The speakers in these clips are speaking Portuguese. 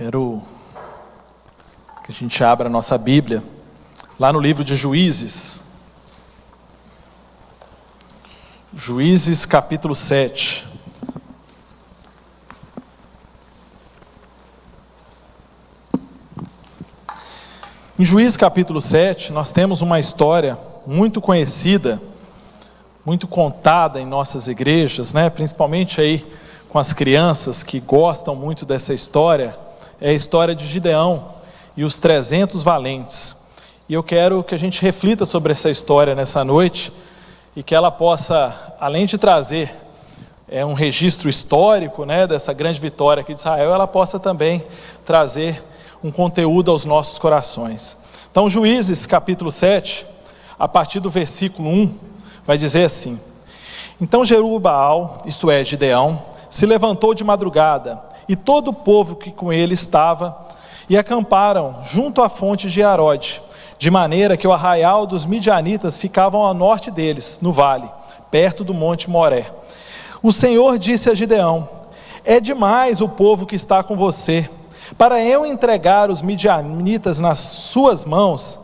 Quero que a gente abra a nossa Bíblia, lá no livro de Juízes. Juízes capítulo 7. Em Juízes capítulo 7, nós temos uma história muito conhecida, muito contada em nossas igrejas, principalmente aí com as crianças que gostam muito dessa história. É a história de Gideão e os 300 valentes. E eu quero que a gente reflita sobre essa história nessa noite e que ela possa, além de trazer um registro histórico, dessa grande vitória aqui de Israel, ela possa também trazer um conteúdo aos nossos corações. Então, Juízes capítulo 7, a partir do versículo 1, vai dizer assim: Então Jerubaal, isto é, Gideão, se levantou de madrugada, e todo o povo que com ele estava, e acamparam junto à fonte de Arode, de maneira que o arraial dos midianitas ficavam ao norte deles, no vale, perto do monte Moré. O Senhor disse a Gideão: É demais o povo que está com você, para eu entregar os midianitas nas suas mãos.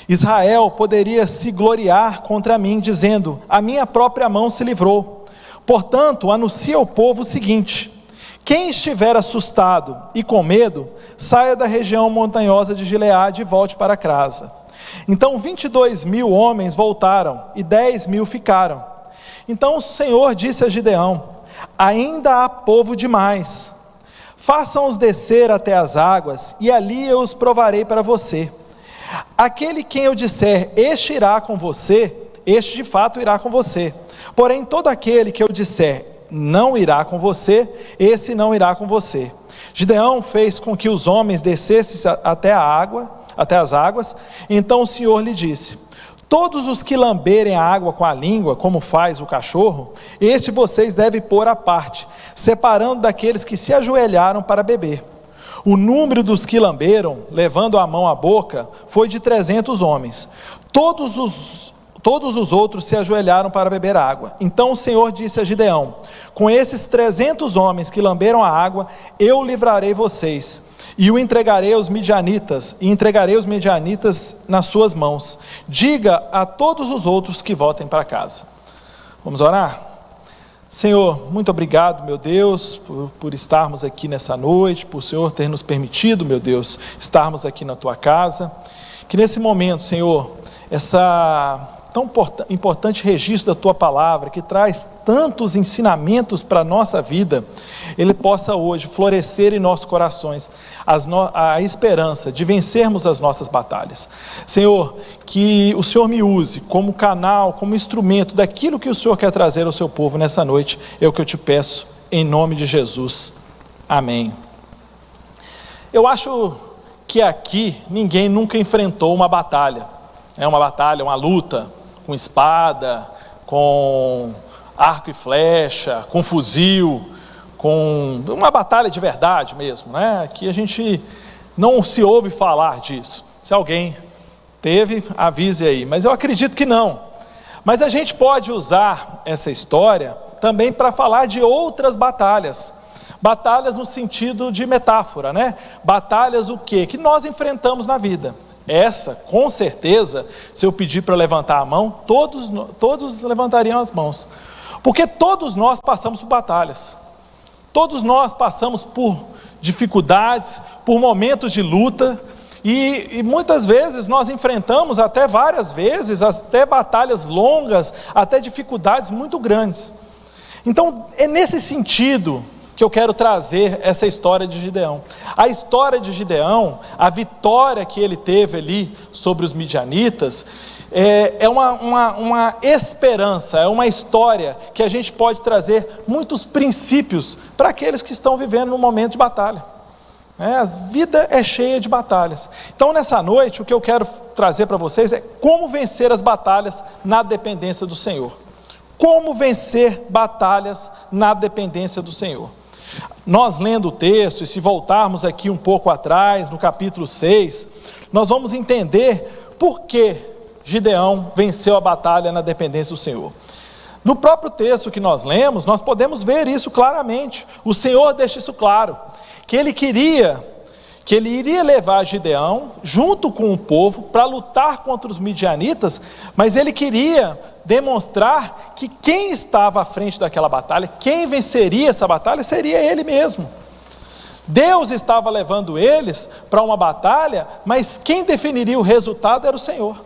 Israel poderia se gloriar contra mim, dizendo: A minha própria mão se livrou. Portanto, anuncia ao povo o seguinte: quem estiver assustado e com medo, saia da região montanhosa de Gileade e volte para casa. Então 22.000 homens voltaram e 10.000 ficaram. Então o Senhor disse a Gideão: Ainda há povo demais. Façam-os descer até as águas, e ali eu os provarei para você. Aquele quem eu disser, este irá com você, este de fato irá com você. Porém, todo aquele que eu disser, não irá com você, esse não irá com você. Gideão fez com que os homens descessem até as águas. Então o Senhor lhe disse: Todos os que lamberem a água com a língua, como faz o cachorro, este vocês devem pôr à parte, separando daqueles que se ajoelharam para beber. O número dos que lamberam, levando a mão à boca, foi de 300 homens. Todos os outros se ajoelharam para beber água. Então o Senhor disse a Gideão: Com esses 300 homens que lamberam a água, eu livrarei vocês, e o entregarei aos midianitas, e entregarei os midianitas nas suas mãos. Diga a todos os outros que voltem para casa. Vamos orar? Senhor, muito obrigado, meu Deus, por estarmos aqui nessa noite, por o Senhor ter nos permitido, meu Deus, estarmos aqui na Tua casa. Que nesse momento, Senhor, essa tão importante registro da Tua Palavra, que traz tantos ensinamentos para a nossa vida, ele possa hoje florescer em nossos corações a esperança de vencermos as nossas batalhas. Senhor, que o Senhor me use como canal, como instrumento daquilo que o Senhor quer trazer ao seu povo nessa noite, é o que eu te peço, em nome de Jesus, amém. Eu acho que aqui ninguém nunca enfrentou uma batalha, uma luta, com espada, com arco e flecha, com fuzil, com uma batalha de verdade mesmo, que a gente não se ouve falar disso. Se alguém teve, avise aí, mas eu acredito que não. Mas a gente pode usar essa história também para falar de outras batalhas no sentido de metáfora, batalhas o quê? Que nós enfrentamos na vida. Essa, com certeza, se eu pedir para levantar a mão, todos levantariam as mãos, porque todos nós passamos por batalhas, todos nós passamos por dificuldades, por momentos de luta, e muitas vezes nós enfrentamos várias vezes, até batalhas longas, até dificuldades muito grandes. Então é nesse sentido que eu quero trazer essa história de Gideão. A história de Gideão, a vitória que ele teve ali sobre os midianitas, é uma esperança, é uma história que a gente pode trazer muitos princípios para aqueles que estão vivendo num momento de batalha. A vida é cheia de batalhas. Então nessa noite o que eu quero trazer para vocês é como vencer as batalhas na dependência do Senhor. Como vencer batalhas na dependência do Senhor. Nós lendo o texto, e se voltarmos aqui um pouco atrás, no capítulo 6, nós vamos entender por que Gideão venceu a batalha na dependência do Senhor. No próprio texto que nós lemos, nós podemos ver isso claramente. O Senhor deixa isso claro, que Ele queria que ele iria levar Gideão junto com o povo para lutar contra os midianitas, mas ele queria demonstrar que quem estava à frente daquela batalha, quem venceria essa batalha, seria ele mesmo. Deus estava levando eles para uma batalha, mas quem definiria o resultado era o Senhor.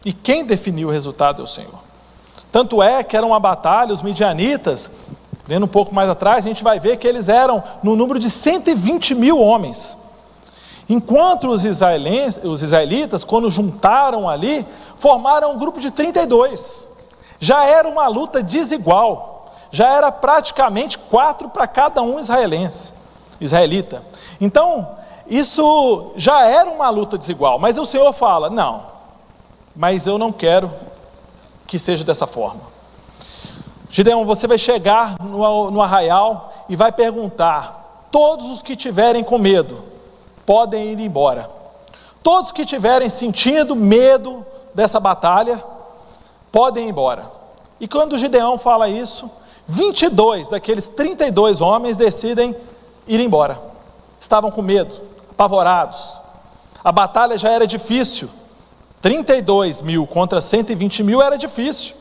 E quem definiu o resultado é o Senhor. Tanto é que era uma batalha, os midianitas, vendo um pouco mais atrás, a gente vai ver que eles eram no número de 120 mil homens. Enquanto os israelitas, quando juntaram ali, formaram um grupo de 32. Já era uma luta desigual. Já era praticamente 4 para cada um israelita. Então, isso já era uma luta desigual. Mas o Senhor fala, não, mas eu não quero que seja dessa forma. Gideão, você vai chegar no arraial e vai perguntar, todos os que tiverem com medo, podem ir embora. Todos que tiverem sentindo medo dessa batalha, podem ir embora. E quando Gideão fala isso, 22 daqueles 32 homens decidem ir embora. Estavam com medo, apavorados. A batalha já era difícil. 32 mil contra 120 mil era difícil.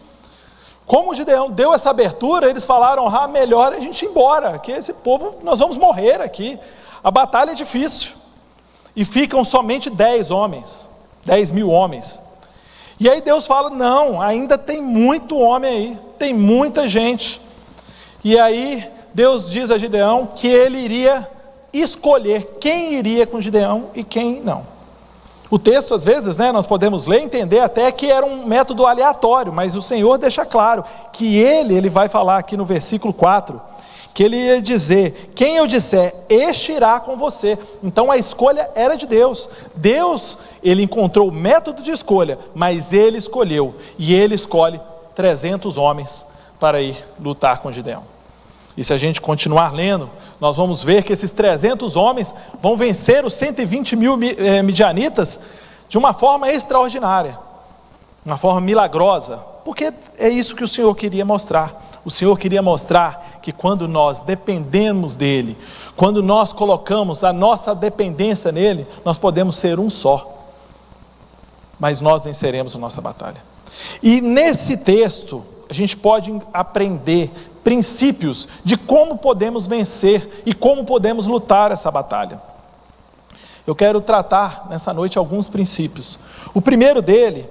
Como Gideão deu essa abertura, eles falaram, melhor a gente ir embora, que esse povo, nós vamos morrer aqui. A batalha é difícil. E ficam somente 10 mil homens. E aí Deus fala, não, ainda tem muito homem aí, tem muita gente. E aí Deus diz a Gideão que ele iria escolher quem iria com Gideão e quem não. O texto, às vezes, nós podemos ler e entender até que era um método aleatório, mas o Senhor deixa claro que ele vai falar aqui no versículo 4, que ele ia dizer, quem eu disser, este irá com você. Então a escolha era de Deus. Deus, ele encontrou o método de escolha, mas ele escolheu, e ele escolhe 300 homens para ir lutar com Gideão. E se a gente continuar lendo, nós vamos ver que esses 300 homens vão vencer os 120 mil midianitas de uma forma extraordinária, uma forma milagrosa, porque é isso que o Senhor queria mostrar. O Senhor queria mostrar que quando nós dependemos dEle, quando nós colocamos a nossa dependência nele, nós podemos ser um só, mas nós venceremos a nossa batalha. E nesse texto, a gente pode aprender princípios de como podemos vencer e como podemos lutar essa batalha. Eu quero tratar nessa noite alguns princípios. O primeiro dele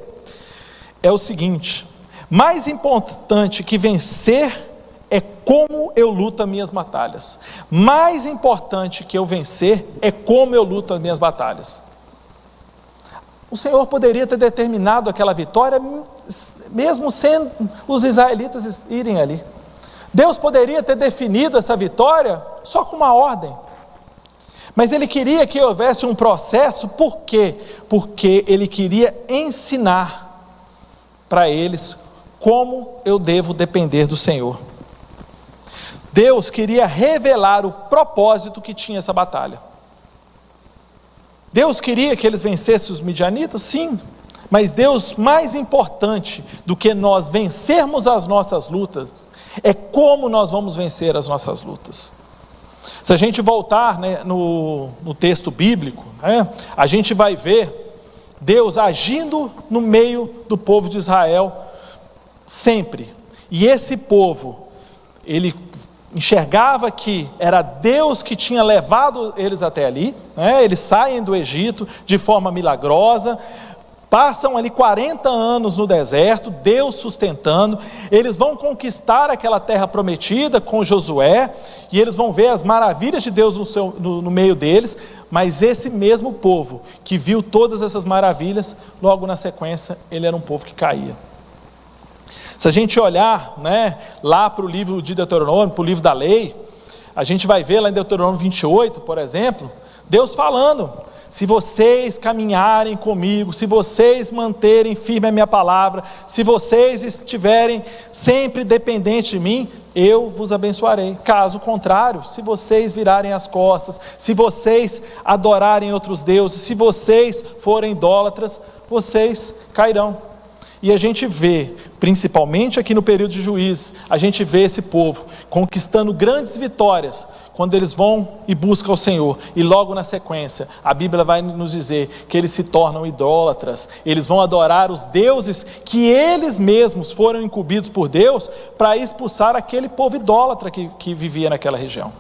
é o seguinte: mais importante que vencer é como eu luto as minhas batalhas. Mais importante que eu vencer é como eu luto as minhas batalhas. O Senhor poderia ter determinado aquela vitória, mesmo sem os israelitas irem ali. Deus poderia ter definido essa vitória só com uma ordem. Mas Ele queria que houvesse um processo, por quê? Porque Ele queria ensinar para eles como eu devo depender do Senhor. Deus queria revelar o propósito que tinha essa batalha. Deus queria que eles vencessem os midianitas? Sim. Mas Deus, mais importante do que nós vencermos as nossas lutas, é como nós vamos vencer as nossas lutas. Se a gente voltar no texto bíblico, a gente vai ver Deus agindo no meio do povo de Israel sempre. E esse povo, ele enxergava que era Deus que tinha levado eles até ali, eles saem do Egito de forma milagrosa, passam ali 40 anos no deserto, Deus sustentando, eles vão conquistar aquela terra prometida com Josué, e eles vão ver as maravilhas de Deus no meio deles, mas esse mesmo povo que viu todas essas maravilhas, logo na sequência, ele era um povo que caía. Se a gente olhar lá para o livro de Deuteronômio, para o livro da lei, a gente vai ver lá em Deuteronômio 28, por exemplo, Deus falando: se vocês caminharem comigo, se vocês manterem firme a minha palavra, se vocês estiverem sempre dependentes de mim, eu vos abençoarei. Caso contrário, se vocês virarem as costas, se vocês adorarem outros deuses, se vocês forem idólatras, vocês cairão. E a gente vê, principalmente aqui no período de Juízes, a gente vê esse povo conquistando grandes vitórias, quando eles vão e buscam o Senhor, e logo na sequência, a Bíblia vai nos dizer que eles se tornam idólatras, eles vão adorar os deuses que eles mesmos foram incumbidos por Deus, para expulsar aquele povo idólatra que vivia naquela região.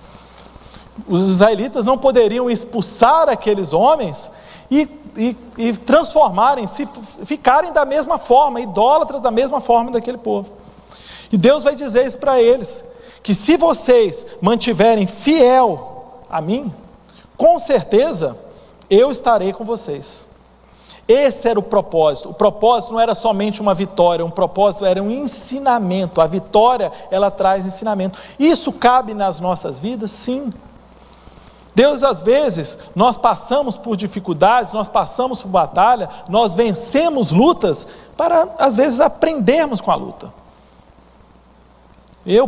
Os israelitas não poderiam expulsar aqueles homens e transformarem-se, ficarem da mesma forma, idólatras da mesma forma daquele povo. E Deus vai dizer isso para eles, que se vocês mantiverem fiel a mim, com certeza eu estarei com vocês. Esse era o propósito não era somente uma vitória, o propósito era um ensinamento. A vitória, ela traz ensinamento. Isso cabe nas nossas vidas? Sim. Deus, às vezes, nós passamos por dificuldades, nós passamos por batalha, nós vencemos lutas, para às vezes aprendermos com a luta. Eu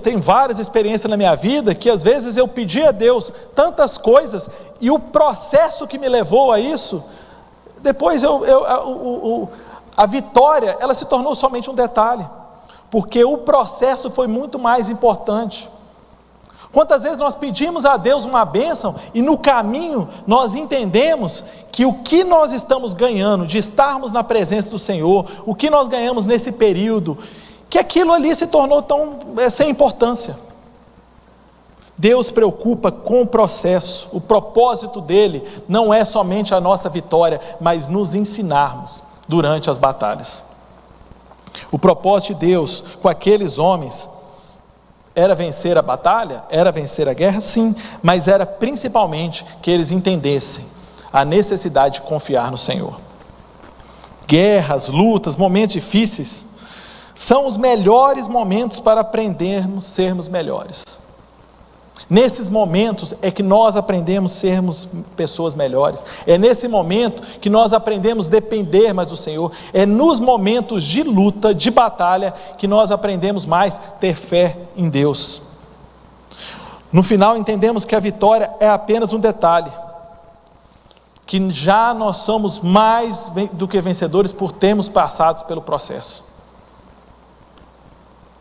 tenho várias experiências na minha vida, que às vezes eu pedi a Deus tantas coisas, e o processo que me levou a isso, depois a vitória, ela se tornou somente um detalhe, porque o processo foi muito mais importante. Quantas vezes nós pedimos a Deus uma bênção, e no caminho nós entendemos que o que nós estamos ganhando, de estarmos na presença do Senhor, o que nós ganhamos nesse período, que aquilo ali se tornou sem importância. Deus se preocupa com o processo, o propósito dele não é somente a nossa vitória, mas nos ensinarmos durante as batalhas. O propósito de Deus com aqueles homens era vencer a batalha, era vencer a guerra, sim, mas era principalmente que eles entendessem a necessidade de confiar no Senhor. Guerras, lutas, momentos difíceis são os melhores momentos para aprendermos a sermos melhores. Nesses momentos é que nós aprendemos a sermos pessoas melhores. É nesse momento que nós aprendemos a depender mais do Senhor. É nos momentos de luta, de batalha, que nós aprendemos mais a ter fé em Deus. No final entendemos que a vitória é apenas um detalhe, que já nós somos mais do que vencedores por termos passado pelo processo.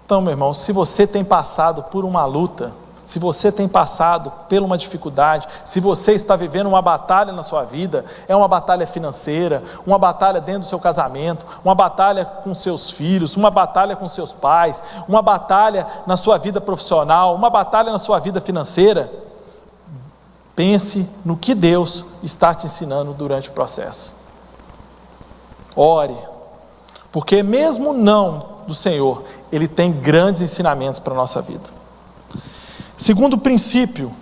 Então, meu irmão, se você tem passado por uma luta, se você tem passado por uma dificuldade, se você está vivendo uma batalha na sua vida, é uma batalha financeira, uma batalha dentro do seu casamento, uma batalha com seus filhos, uma batalha com seus pais, uma batalha na sua vida profissional, uma batalha na sua vida financeira, pense no que Deus está te ensinando durante o processo. Ore, porque mesmo não do Senhor, Ele tem grandes ensinamentos para a nossa vida. Segundo princípio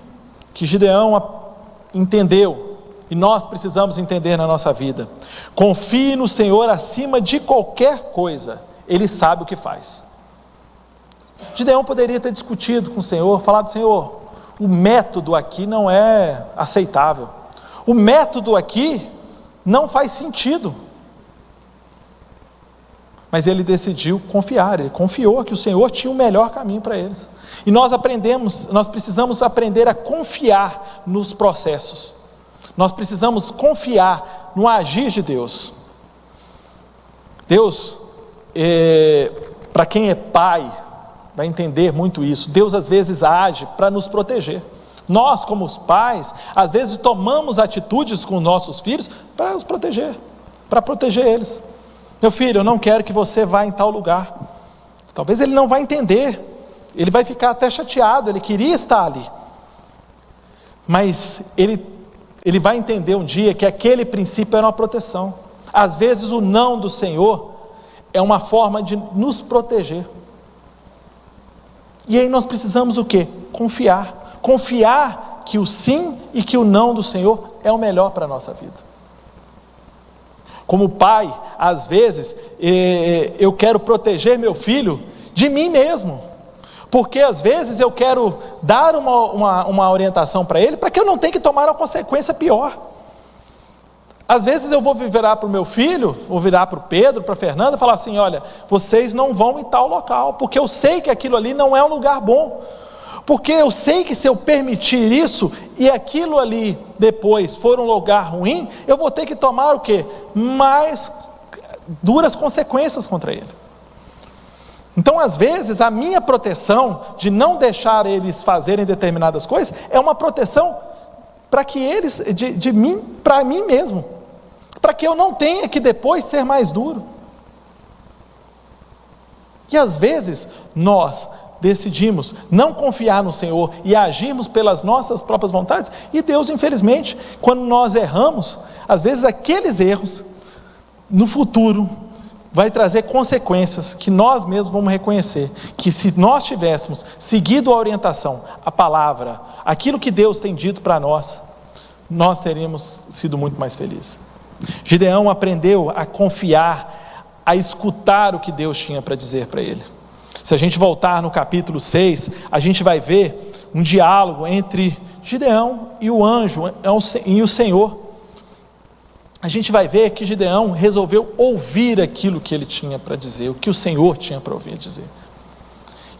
que Gideão entendeu, e nós precisamos entender na nossa vida: confie no Senhor acima de qualquer coisa, Ele sabe o que faz. Gideão poderia ter discutido com o Senhor, falado: Senhor, o método aqui não é aceitável, o método aqui não faz sentido. Mas ele decidiu confiar, ele confiou que o Senhor tinha o melhor caminho para eles. E nós precisamos aprender a confiar nos processos. Nós precisamos confiar no agir de Deus. Deus, para quem é pai, vai entender muito isso. Deus às vezes age para nos proteger. Nós, como os pais, às vezes tomamos atitudes com nossos filhos para os proteger, para proteger eles. Meu filho, eu não quero que você vá em tal lugar. Talvez ele não vai entender, ele vai ficar até chateado, ele queria estar ali. Mas ele vai entender um dia que aquele princípio era uma proteção. Às vezes o não do Senhor é uma forma de nos proteger. E aí nós precisamos o quê? Confiar. Confiar que o sim e que o não do Senhor é o melhor para a nossa vida. Como pai, às vezes, eu quero proteger meu filho de mim mesmo, porque às vezes eu quero dar uma orientação para ele, para que eu não tenha que tomar uma consequência pior. Às vezes eu vou virar para o meu filho, vou virar para o Pedro, para a Fernanda, e falar assim: olha, vocês não vão em tal local, porque eu sei que aquilo ali não é um lugar bom. Porque eu sei que se eu permitir isso, e aquilo ali depois for um lugar ruim, eu vou ter que tomar o quê? Mais duras consequências contra ele. Então, às vezes, a minha proteção de não deixar eles fazerem determinadas coisas é uma proteção para que eles, de mim, para mim mesmo, para que eu não tenha que depois ser mais duro. E às vezes nós decidimos não confiar no Senhor e agirmos pelas nossas próprias vontades, e Deus, infelizmente, quando nós erramos, às vezes aqueles erros no futuro vai trazer consequências que nós mesmos vamos reconhecer, que se nós tivéssemos seguido a orientação, a palavra, aquilo que Deus tem dito para nós, nós teríamos sido muito mais felizes. Gideão aprendeu a confiar, a escutar o que Deus tinha para dizer para ele. Se a gente voltar no capítulo 6, a gente vai ver um diálogo entre Gideão e o anjo e o Senhor. A gente vai ver que Gideão resolveu ouvir aquilo que ele tinha para dizer, o que o Senhor tinha para ouvir dizer.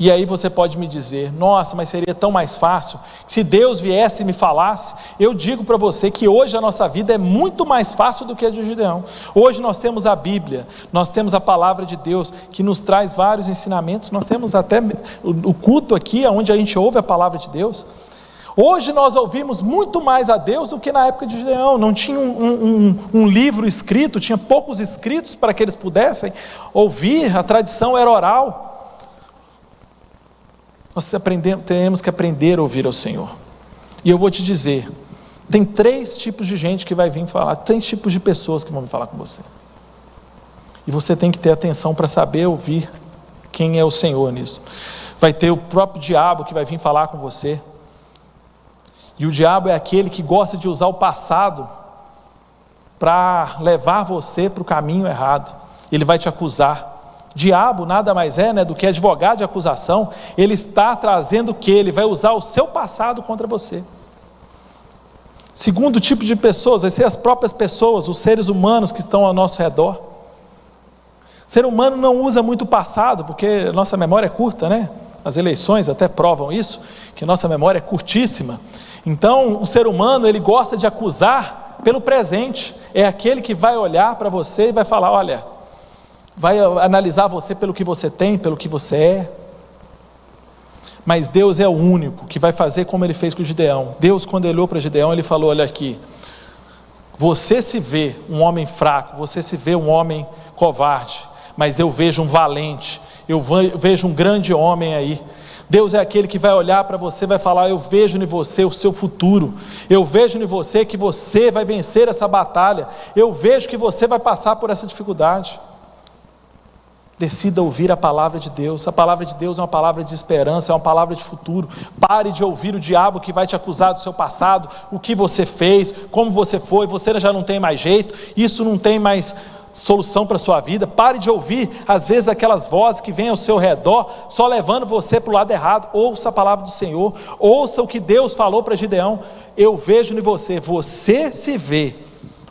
E aí você pode me dizer, nossa, mas seria tão mais fácil, se Deus viesse e me falasse. Eu digo para você que hoje a nossa vida é muito mais fácil do que a de Gideão. Hoje nós temos a Bíblia, nós temos a palavra de Deus, que nos traz vários ensinamentos, nós temos até o culto aqui, onde a gente ouve a palavra de Deus. Hoje nós ouvimos muito mais a Deus do que na época de Gideão. Não tinha um livro escrito, tinha poucos escritos para que eles pudessem ouvir, a tradição era oral. Nós temos que aprender a ouvir ao Senhor. E eu vou te dizer, tem 3 tipos de gente que vai vir falar, 3 tipos de pessoas que vão vir falar com você. E você tem que ter atenção para saber ouvir quem é o Senhor nisso. Vai ter o próprio diabo que vai vir falar com você. E o diabo é aquele que gosta de usar o passado para levar você para o caminho errado. Ele vai te acusar. Diabo nada mais é, do que advogado de acusação. Ele está trazendo o que? Ele vai usar o seu passado contra você. Segundo tipo de pessoas, vai ser as próprias pessoas, os seres humanos que estão ao nosso redor. O ser humano não usa muito o passado, porque nossa memória é curta, né? As eleições até provam isso, que nossa memória é curtíssima. Então, o ser humano, ele gosta de acusar pelo presente. É aquele que vai olhar para você e vai falar, olha, vai analisar você pelo que você tem, pelo que você é. Mas Deus é o único que vai fazer como ele fez com Gideão. Deus, quando ele olhou para Gideão, ele falou, olha aqui, você se vê um homem fraco, você se vê um homem covarde, mas eu vejo um valente, eu vejo um grande homem aí. Deus é aquele que vai olhar para você e vai falar, eu vejo em você o seu futuro, eu vejo em você que você vai vencer essa batalha, eu vejo que você vai passar por essa dificuldade. Decida ouvir a palavra de Deus. A palavra de Deus é uma palavra de esperança, é uma palavra de futuro. Pare de ouvir o diabo que vai te acusar do seu passado, o que você fez, como você foi, você já não tem mais jeito, isso não tem mais solução para a sua vida. Pare de ouvir às vezes aquelas vozes que vêm ao seu redor, só levando você para o lado errado. Ouça a palavra do Senhor, ouça o que Deus falou para Gideão. Eu vejo em você, você se vê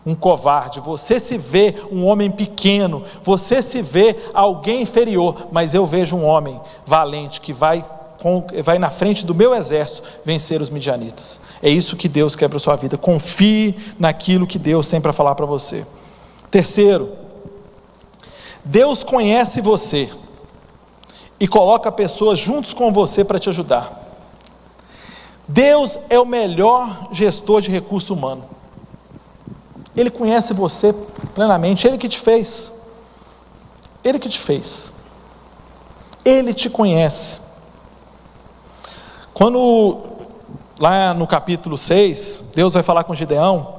um covarde, você se vê um homem pequeno, você se vê alguém inferior, mas eu vejo um homem valente que vai na frente do meu exército vencer os midianitas. É isso que Deus quer para a sua vida. Confie naquilo que Deus tem para falar para você. Terceiro, Deus conhece você e coloca pessoas juntos com você para te ajudar. Deus é o melhor gestor de recurso humano. Ele conhece você plenamente, Ele que te fez. Ele que te fez. Ele te conhece. Quando, lá no capítulo 6, Deus vai falar com Gideão,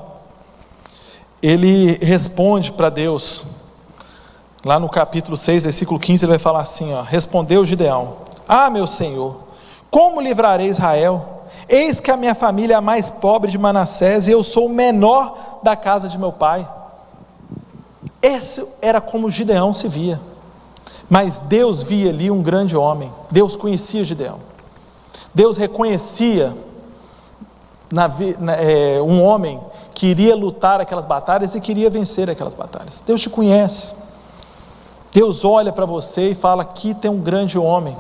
ele responde para Deus, lá no capítulo 6, versículo 15, ele vai falar assim, respondeu Gideão, meu Senhor, como livrarei Israel? Eis que a minha família é a mais pobre de Manassés, e eu sou o menor da casa de meu pai. Esse era como Gideão se via, mas Deus via ali um grande homem. Deus conhecia Gideão, Deus reconhecia um homem que iria lutar aquelas batalhas e queria vencer aquelas batalhas. Deus te conhece, Deus olha para você e fala, aqui tem um grande homem.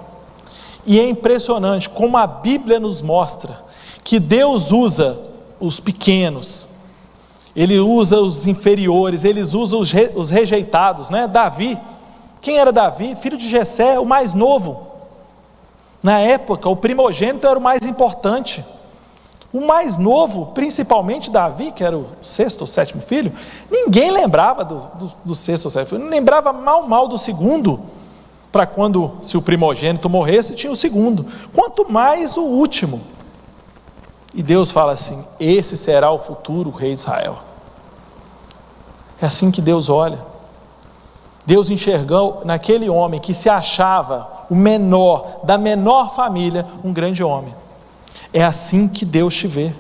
E é impressionante como a Bíblia nos mostra que Deus usa os pequenos, ele usa os inferiores, ele usa os rejeitados, né? Davi, quem era Davi? Filho de Jessé, o mais novo. Na época, o primogênito era o mais importante. O mais novo, principalmente Davi, que era o sexto ou sétimo filho, ninguém lembrava do sexto ou sétimo filho, lembrava mal do segundo, para quando, se o primogênito morresse, tinha o segundo, quanto mais o último. E Deus fala assim: esse será o futuro rei de Israel. É assim que Deus olha. Deus enxergou naquele homem que se achava o menor, da menor família, um grande homem. É assim que Deus te vê.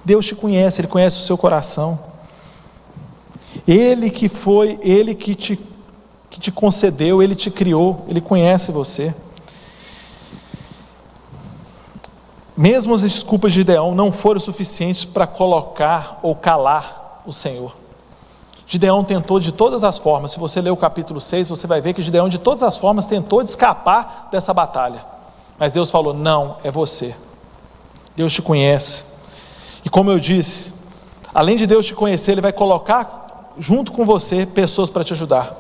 Deus te conhece, Ele conhece o seu coração. Ele que te concedeu, Ele te criou, Ele conhece você. Mesmo as desculpas de Gideão não foram suficientes para colocar ou calar o Senhor. Gideão tentou de todas as formas. Se você ler o capítulo 6, você vai ver que Gideão de todas as formas tentou de escapar dessa batalha. Mas Deus falou: não, é você. Deus te conhece. E como eu disse, além de Deus te conhecer, Ele vai colocar junto com você pessoas para te ajudar.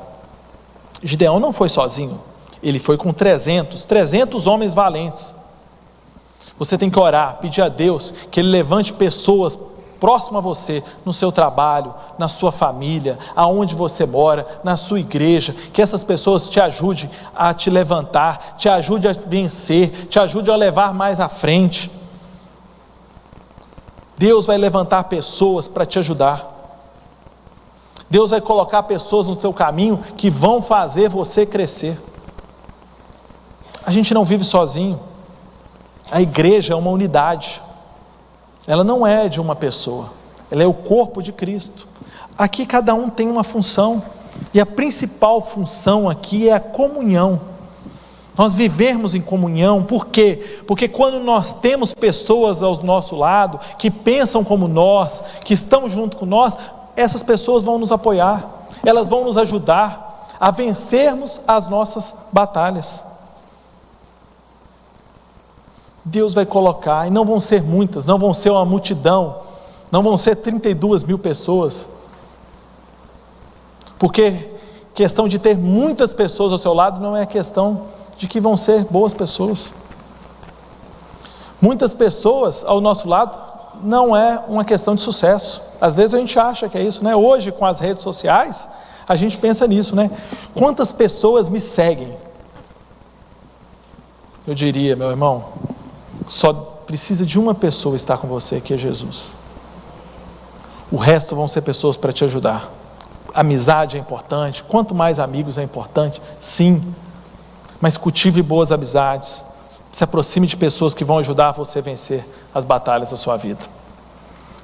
Gideão não foi sozinho. Ele foi com 300 homens valentes. Você tem que orar, pedir a Deus que Ele levante pessoas próximo a você, no seu trabalho, na sua família, aonde você mora, na sua igreja, que essas pessoas te ajudem a te levantar, te ajudem a vencer, te ajudem a levar mais à frente. Deus vai levantar pessoas para te ajudar. Deus vai colocar pessoas no teu caminho que vão fazer você crescer. A gente não vive sozinho. A igreja é uma unidade. Ela não é de uma pessoa, ela é o corpo de Cristo. Aqui cada um tem uma função, e a principal função aqui é a comunhão. Nós vivermos em comunhão. Por quê? Porque quando nós temos pessoas ao nosso lado, que pensam como nós, que estão junto com nós, essas pessoas vão nos apoiar, elas vão nos ajudar a vencermos as nossas batalhas. Deus vai colocar, e não vão ser muitas, não vão ser uma multidão, não vão ser 32 mil pessoas, porque questão de ter muitas pessoas ao seu lado não é questão de que vão ser boas pessoas. Muitas pessoas ao nosso lado não é uma questão de sucesso. Às vezes a gente acha que é isso, né? Hoje com as redes sociais a gente pensa nisso, né? Quantas pessoas me seguem? Eu diria, meu irmão, só precisa de uma pessoa estar com você, que é Jesus. O resto vão ser pessoas para te ajudar. Amizade é importante, quanto mais amigos é importante, sim, mas cultive boas amizades, se aproxime de pessoas que vão ajudar você a vencer as batalhas da sua vida.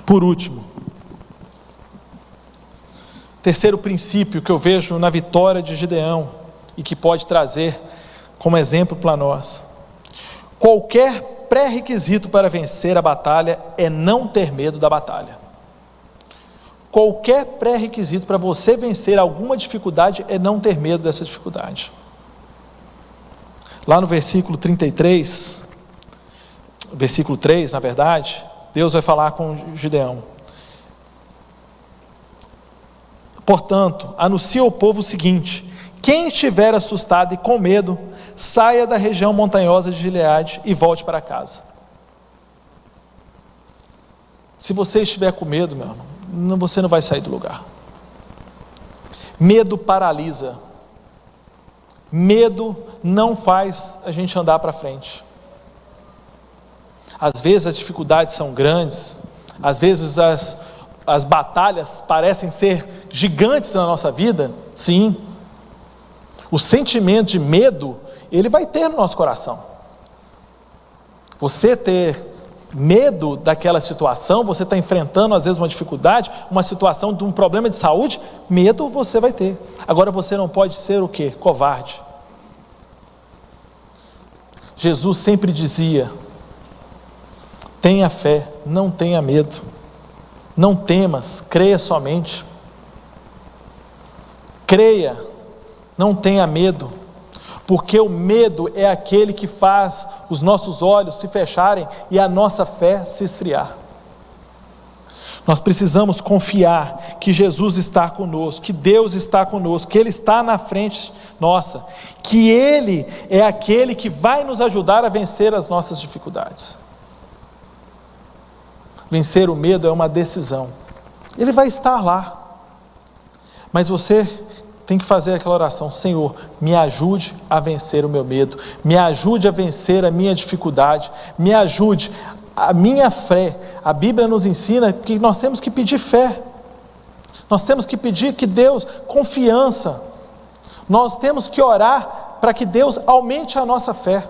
Por último, terceiro princípio que eu vejo na vitória de Gideão e que pode trazer como exemplo para nós: qualquer pré-requisito para vencer a batalha é não ter medo da batalha. Qualquer pré-requisito para você vencer alguma dificuldade é não ter medo dessa dificuldade. Lá no versículo 33, versículo 3, na verdade, Deus vai falar com Gideão: portanto, anuncia ao povo o seguinte: quem estiver assustado e com medo, saia da região montanhosa de Gileade e volte para casa. Se você estiver com medo, meu irmão, você não vai sair do lugar. Medo paralisa. Medo não faz a gente andar para frente. Às vezes as dificuldades são grandes, às vezes as batalhas parecem ser gigantes na nossa vida, sim. O sentimento de medo, ele vai ter no nosso coração. Você ter medo daquela situação, você está enfrentando às vezes uma dificuldade, uma situação de um problema de saúde, medo você vai ter. Agora você não pode ser o quê? Covarde. Jesus sempre dizia: tenha fé, não tenha medo, não temas, creia somente. Creia, não tenha medo, porque o medo é aquele que faz os nossos olhos se fecharem e a nossa fé se esfriar. Nós precisamos confiar que Jesus está conosco, que Deus está conosco, que Ele está na frente nossa, que Ele é aquele que vai nos ajudar a vencer as nossas dificuldades. Vencer o medo é uma decisão. Ele vai estar lá, mas você tem que fazer aquela oração: Senhor, me ajude a vencer o meu medo, me ajude a vencer a minha dificuldade, me ajude a minha fé. A Bíblia nos ensina que nós temos que pedir fé, nós temos que pedir que Deus, confiança, nós temos que orar para que Deus aumente a nossa fé,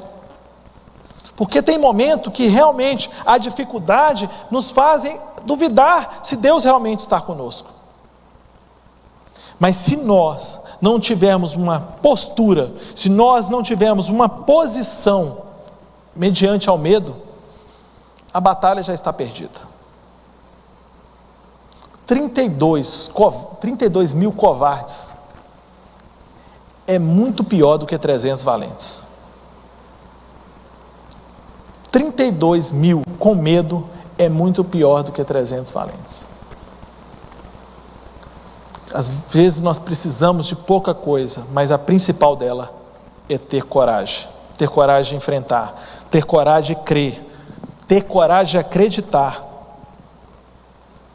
porque tem momento que realmente a dificuldade nos fazem duvidar se Deus realmente está conosco. Mas se nós não tivermos uma postura, se nós não tivermos uma posição mediante ao medo, a batalha já está perdida. 32 mil covardes é muito pior do que 300 valentes. 32 mil com medo é muito pior do que 300 valentes. Às vezes nós precisamos de pouca coisa, mas a principal dela é ter coragem de enfrentar, ter coragem de crer, ter coragem de acreditar,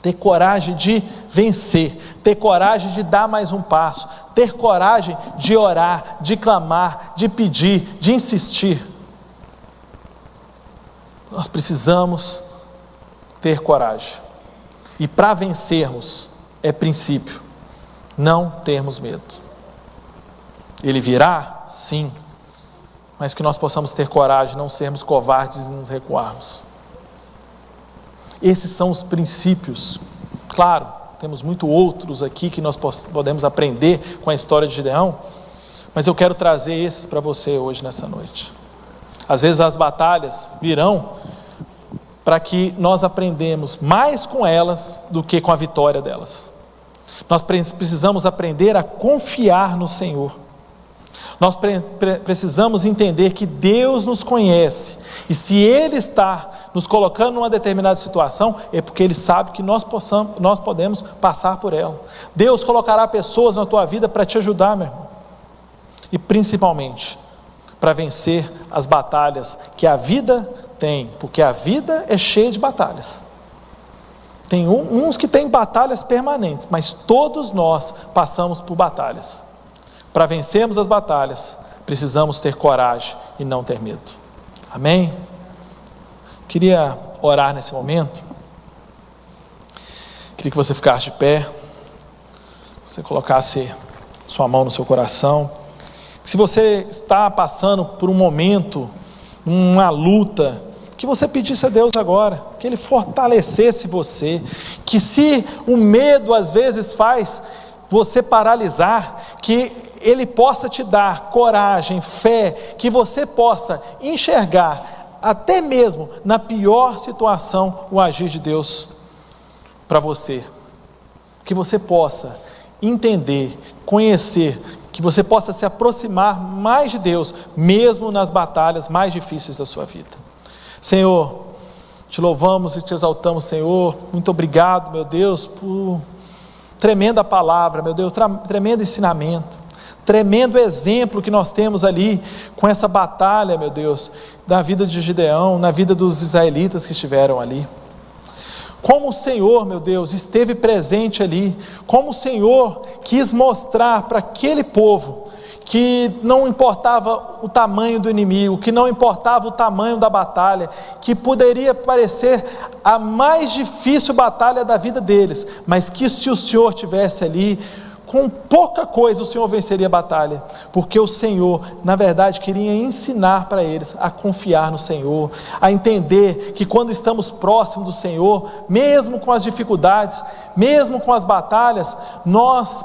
ter coragem de vencer, ter coragem de dar mais um passo, ter coragem de orar, de clamar, de pedir, de insistir. Nós precisamos ter coragem, e para vencermos é princípio não termos medo. Ele virá? Sim, mas que nós possamos ter coragem, não sermos covardes e nos recuarmos. Esses são os princípios. Claro, temos muito outros aqui que nós podemos aprender com a história de Gideão, mas eu quero trazer esses para você hoje, nessa noite. Às vezes as batalhas virão para que nós aprendamos mais com elas do que com a vitória delas. Nós precisamos aprender a confiar no Senhor. Nós precisamos entender que Deus nos conhece, e se Ele está nos colocando numa determinada situação, é porque Ele sabe que nós podemos passar por ela. Deus colocará pessoas na tua vida para te ajudar, meu irmão, e principalmente para vencer as batalhas que a vida tem, porque a vida é cheia de batalhas. Tem uns que têm batalhas permanentes, mas todos nós passamos por batalhas. Para vencermos as batalhas, precisamos ter coragem e não ter medo. Amém? Queria orar nesse momento. Queria que você ficasse de pé, você colocasse sua mão no seu coração. Se você está passando por um momento, uma luta, que você pedisse a Deus agora, que Ele fortalecesse você, que se o medo às vezes faz você paralisar, que Ele possa te dar coragem, fé, que você possa enxergar, até mesmo na pior situação, o agir de Deus para você, que você possa entender, conhecer, que você possa se aproximar mais de Deus, mesmo nas batalhas mais difíceis da sua vida. Senhor, te louvamos e te exaltamos, Senhor. Muito obrigado, meu Deus, por tremenda palavra, meu Deus, tremendo ensinamento, tremendo exemplo que nós temos ali com essa batalha, meu Deus, da vida de Gideão, na vida dos israelitas que estiveram ali. Como o Senhor, meu Deus, esteve presente ali, como o Senhor quis mostrar para aquele povo que não importava o tamanho do inimigo, que não importava o tamanho da batalha, que poderia parecer a mais difícil batalha da vida deles, mas que se o Senhor tivesse ali, com pouca coisa o Senhor venceria a batalha, porque o Senhor, na verdade, queria ensinar para eles a confiar no Senhor, a entender que quando estamos próximos do Senhor, mesmo com as dificuldades, mesmo com as batalhas, nós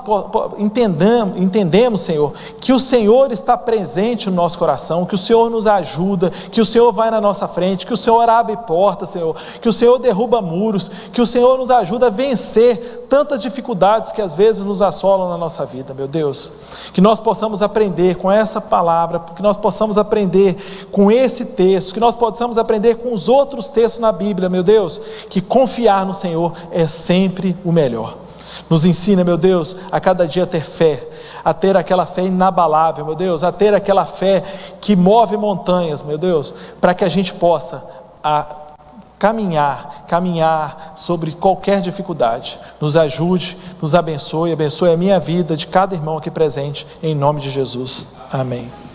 entendemos, Senhor, que o Senhor está presente no nosso coração, que o Senhor nos ajuda, que o Senhor vai na nossa frente, que o Senhor abre portas, Senhor, que o Senhor derruba muros, que o Senhor nos ajuda a vencer tantas dificuldades que às vezes nos assolam abençoá-lo na nossa vida, meu Deus. Que nós possamos aprender com essa palavra, que nós possamos aprender com esse texto, que nós possamos aprender com os outros textos na Bíblia, meu Deus, que confiar no Senhor é sempre o melhor. Nos ensina, meu Deus, a cada dia ter fé, a ter aquela fé inabalável, meu Deus, a ter aquela fé que move montanhas, meu Deus, para que a gente possa caminhar sobre qualquer dificuldade. Nos ajude, nos abençoe a minha vida, de cada irmão aqui presente, em nome de Jesus. Amém.